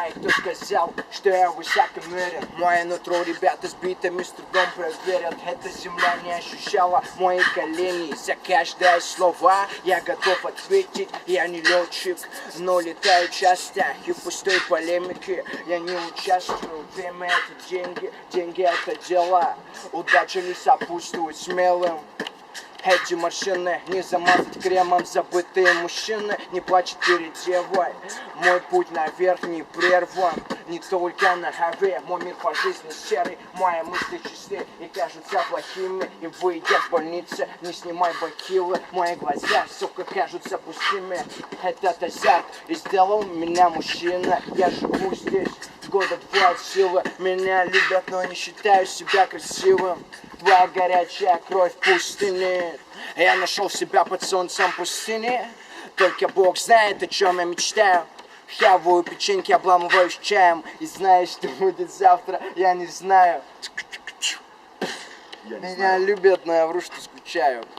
знает, кто сказал, что я высокомерен. Мое нутро ребята с битами с трудом проверят. Эта земля не ощущала мои колени. За каждое слово я готов ответить. Я не летчик, но летаю часто. И в пустой полемике я не участвую. Время это деньги, деньги это дела. Удача не сопутствует смелым. Эти машины не замазать кремом, забытые мужчины не плачут перед девой. Мой путь наверх не прерван, не только на гове. Мой мир по жизни серый, мои мысли чисты и кажутся плохими. И выйдя с больницы, не снимай бахилы. Мои глаза, сука, кажутся пустыми. Этот азарт и сделал меня мужчина. Я живу здесь года 2 от силы. Меня любят, но не считаю себя красивым. Твоя горячая кровь в пустыне. Я нашел себя под солнцем пустыни. Только Бог знает, о чем я мечтаю. Хаваю печеньки, обламываюсь чаем. И знаешь, что будет завтра, я не знаю. Меня любят, но я вру, что скучаю.